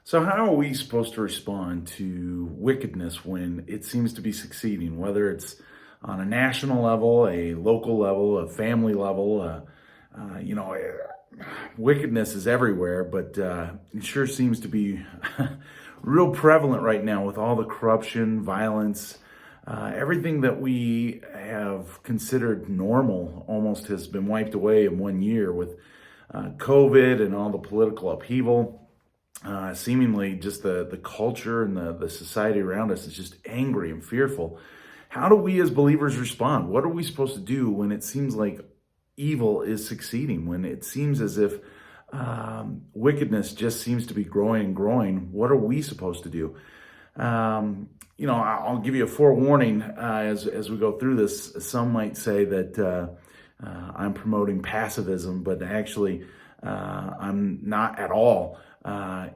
So, how are we supposed to respond to wickedness when it seems to be succeeding, whether it's on a national level, a local level, a family level? Wickedness is everywhere, but it sure seems to be real prevalent right now with all the corruption, violence. Everything that we have considered normal almost has been wiped away in 1 year with COVID and all the political upheaval. Seemingly just the culture and the society around us is just angry and fearful. How do we as believers respond? What are we supposed to do when it seems like evil is succeeding, when it seems as if wickedness just seems to be growing and growing? What are we supposed to do? I'll give you a forewarning as we go through this. Some might say that I'm promoting pacifism, but actually I'm not at all.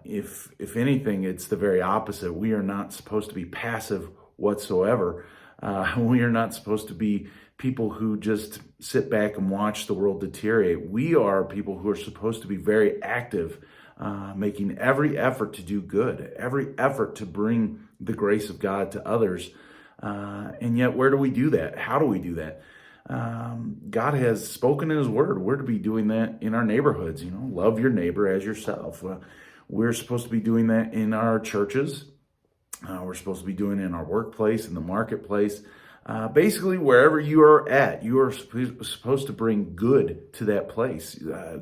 If anything, it's the very opposite. We are not supposed to be passive whatsoever. We are not supposed to be people who just sit back and watch the world deteriorate. We are people who are supposed to be very active, making every effort to do good, every effort to bring the grace of God to others. And yet, where do we do that? How do we do that? God has spoken in his word. We're to be doing that in our neighborhoods, love your neighbor as yourself. We're supposed to be doing that in our churches. We're supposed to be doing it in our workplace, in the marketplace. Basically, wherever you are at, you are supposed to bring good to that place,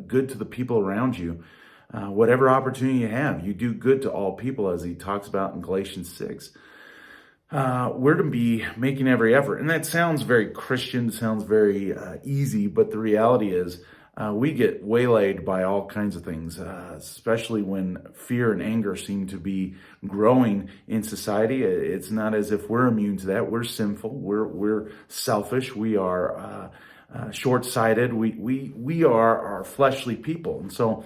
good to the people around you. Whatever opportunity you have, you do good to all people, as he talks about in Galatians 6. We're to be making every effort. And that sounds very Christian, sounds very easy, but the reality is we get waylaid by all kinds of things, especially when fear and anger seem to be growing in society. It's not as if we're immune to that. We're sinful. We're selfish. We are short-sighted. We are our fleshly people. And so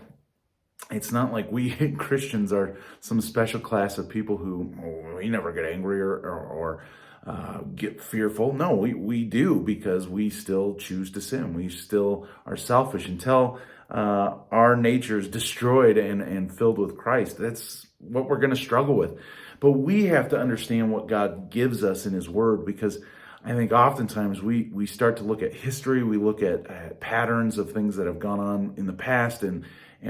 it's not like we Christians are some special class of people who we never get angry or get fearful. No, we do, because we still choose to sin. We still are selfish until our nature is destroyed and filled with Christ. That's what we're going to struggle with. But we have to understand what God gives us in his word, because I think oftentimes we start to look at history, we look at patterns of things that have gone on in the past, and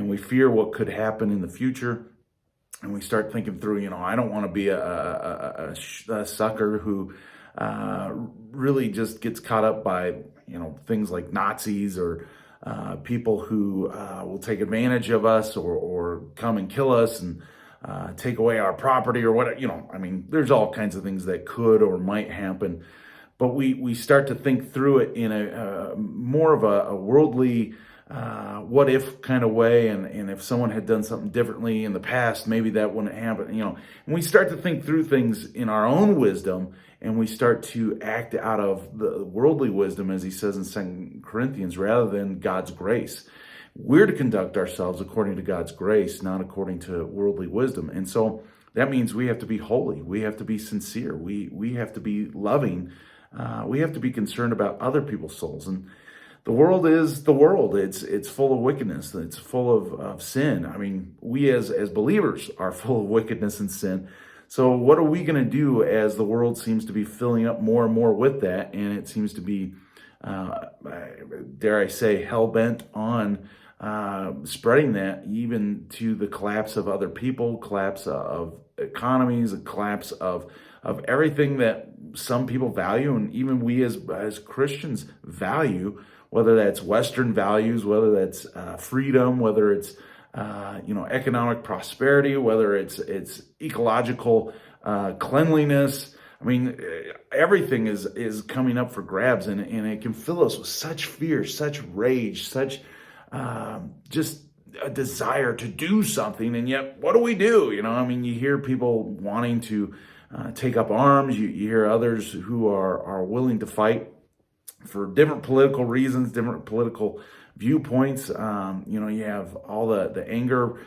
we fear what could happen in the future. And we start thinking through, I don't want to be a sucker who really just gets caught up by, things like Nazis or people who will take advantage of us or come and kill us and take away our property or whatever. There's all kinds of things that could or might happen. But we start to think through it in a more of a worldly what if kind of way, and if someone had done something differently in the past, maybe that wouldn't happen, and we start to think through things in our own wisdom, and we start to act out of the worldly wisdom, as he says in 2 Corinthians, rather than God's grace. We're to conduct ourselves according to God's grace, not according to worldly wisdom. And so that means we have to be holy. We have to be sincere. We have to be loving. We have to be concerned about other people's souls. And the world is the world. It's full of wickedness. It's full of sin. We as believers are full of wickedness and sin. So what are we going to do as the world seems to be filling up more and more with that? And it seems to be, dare I say, hell-bent on spreading that even to the collapse of other people, collapse of economies, a collapse of everything that some people value, and even we as Christians value, whether that's Western values, whether that's freedom, whether it's economic prosperity, whether it's ecological cleanliness. Everything is coming up for grabs, and it can fill us with such fear, such rage, such just a desire to do something. And yet, what do we do? You hear people wanting to take up arms. You hear others who are willing to fight for different political reasons, different political viewpoints. You have all the anger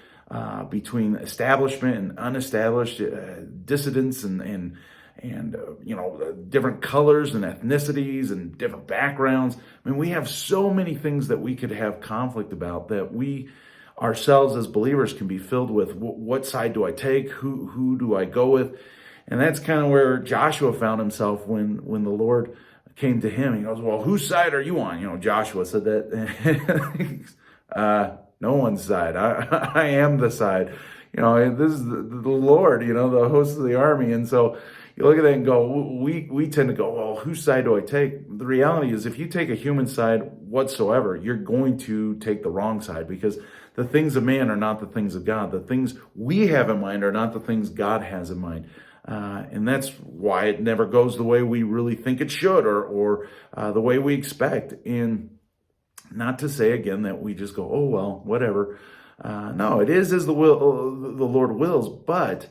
between establishment and unestablished dissidents and different colors and ethnicities and different backgrounds. We have so many things that we could have conflict about, that we ourselves as believers can be filled with what side do I take? Who do I go with? And that's kind of where Joshua found himself when the Lord came to him. He goes, well, whose side are you on? Joshua said that. No one's side. I am the side. This is the Lord, the host of the army. And so you look at that and go, we tend to go, well, whose side do I take? The reality is, if you take a human side whatsoever, you're going to take the wrong side, because the things of man are not the things of God. The things we have in mind are not the things God has in mind. And that's why it never goes the way we really think it should, or the way we expect. And not to say again that we just go, oh, well, whatever. No, it is as the Lord wills, but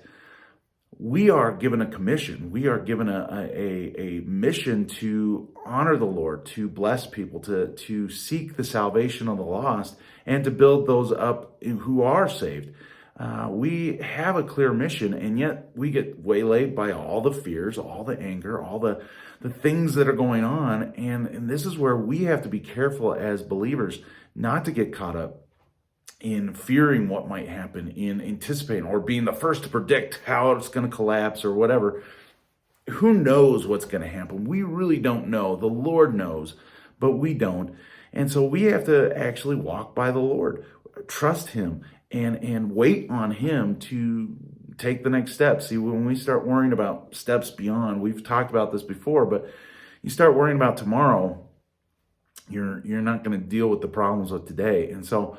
we are given a commission. We are given a mission to honor the Lord, to bless people, to seek the salvation of the lost, and to build those up who are saved. We have a clear mission, and yet we get waylaid by all the fears, all the anger, all the things that are going on. And this is where we have to be careful as believers not to get caught up in fearing what might happen, in anticipating or being the first to predict how it's going to collapse or whatever. Who knows what's going to happen? We really don't know. The Lord knows, but we don't. And so we have to actually walk by the Lord, trust him, and wait on him to take the next step. See, when we start worrying about steps beyond, we've talked about this before, but you start worrying about tomorrow, you're not going to deal with the problems of today. And so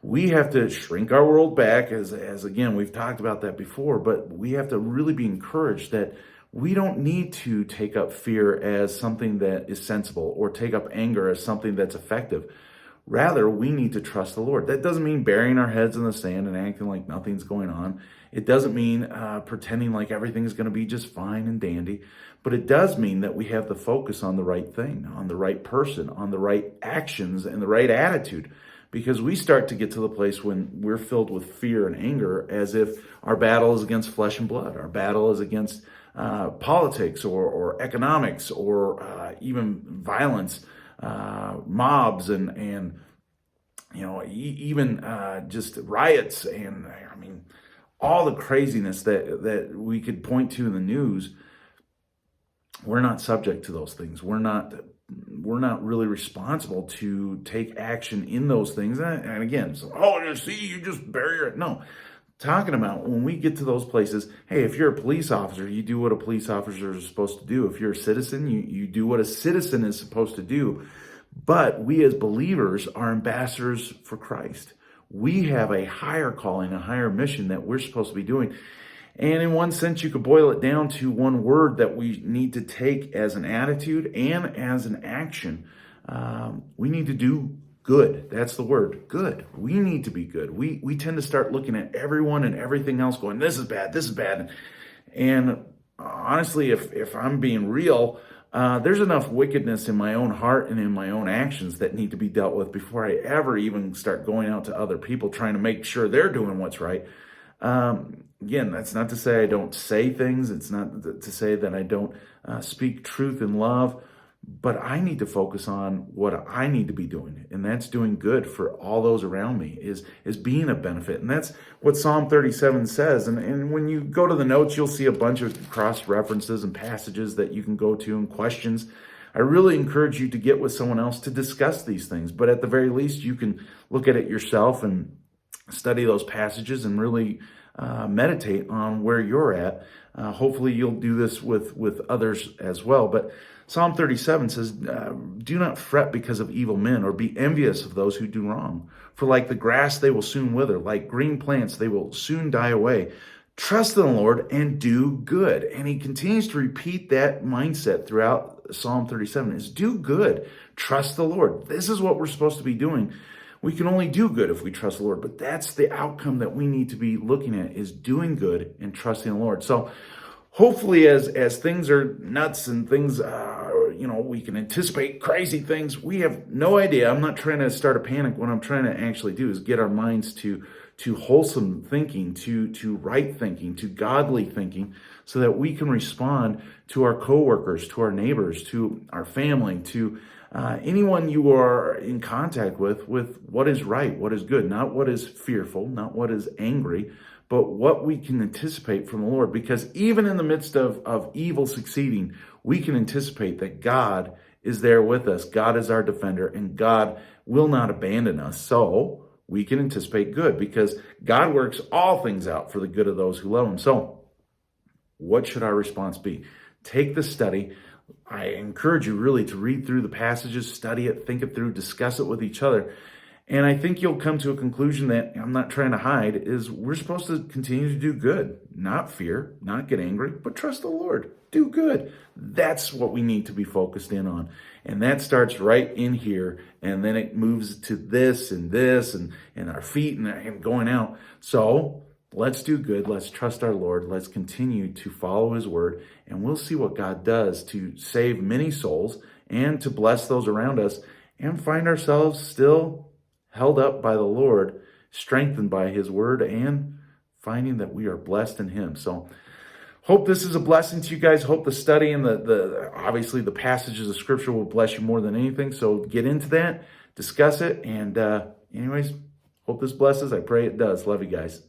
we have to shrink our world back, as again, we've talked about that before, but we have to really be encouraged that we don't need to take up fear as something that is sensible, or take up anger as something that's effective. Rather, we need to trust the Lord. That doesn't mean burying our heads in the sand and acting like nothing's going on. It doesn't mean pretending like everything's going to be just fine and dandy. But it does mean that we have the focus on the right thing, on the right person, on the right actions, and the right attitude. Because we start to get to the place when we're filled with fear and anger, as if our battle is against flesh and blood. Our battle is against politics or economics, or even violence. Mobs and even just riots, and all the craziness that we could point to in the news. We're not subject to those things. We're not really responsible to take action in those things. And again, you just bury it. No. Talking about when we get to those places, hey, if you're a police officer, you do what a police officer is supposed to do. If you're a citizen, you do what a citizen is supposed to do. But we as believers are ambassadors for Christ. We have a higher calling, a higher mission that we're supposed to be doing. And in one sense, you could boil it down to one word that we need to take as an attitude and as an action. We need to do good. That's the word, good. We need to be good. We tend to start looking at everyone and everything else going, this is bad, this is bad. And honestly, if I'm being real, there's enough wickedness in my own heart and in my own actions that need to be dealt with before I ever even start going out to other people trying to make sure they're doing what's right. Again, that's not to say I don't say things. It's not to say that I don't speak truth in love. But I need to focus on what I need to be doing, and that's doing good for all those around me, is being a benefit. And that's what Psalm 37 says. And when you go to the notes, you'll see a bunch of cross references and passages that you can go to and questions. I really encourage you to get with someone else to discuss these things. But at the very least, you can look at it yourself and study those passages and really meditate on where you're at. Hopefully you'll do this with others as well. But Psalm 37 says, do not fret because of evil men, or be envious of those who do wrong. For like the grass, they will soon wither. Like green plants, they will soon die away. Trust in the Lord and do good. And he continues to repeat that mindset throughout Psalm 37, is do good. Trust the Lord. This is what we're supposed to be doing. We can only do good if we trust the Lord, but that's the outcome that we need to be looking at, is doing good and trusting the Lord. So hopefully as things are nuts and things, we can anticipate crazy things. We have no idea. I'm not trying to start a panic. What I'm trying to actually do is get our minds to wholesome thinking, to right thinking, to godly thinking, so that we can respond to our coworkers, to our neighbors, to our family, to anyone you are in contact with what is right, what is good, not what is fearful, not what is angry, but what we can anticipate from the Lord. Because even in the midst of evil succeeding, we can anticipate that God is there with us. God is our defender, and God will not abandon us. So we can anticipate good because God works all things out for the good of those who love him. So what should our response be? Take the study. I encourage you really to read through the passages, study it, think it through, discuss it with each other. And I think you'll come to a conclusion that I'm not trying to hide is we're supposed to continue to do good, not fear, not get angry, but trust the Lord. Do good. That's what we need to be focused in on. And that starts right in here. And then it moves to this and our feet and going out. So let's do good. Let's trust our Lord. Let's continue to follow his word. And we'll see what God does to save many souls and to bless those around us and find ourselves still held up by the Lord, strengthened by his word, and finding that we are blessed in him. So hope this is a blessing to you guys. Hope the study and the obviously the passages of scripture will bless you more than anything. So get into that, discuss it. And anyways, hope this blesses. I pray it does. Love you guys.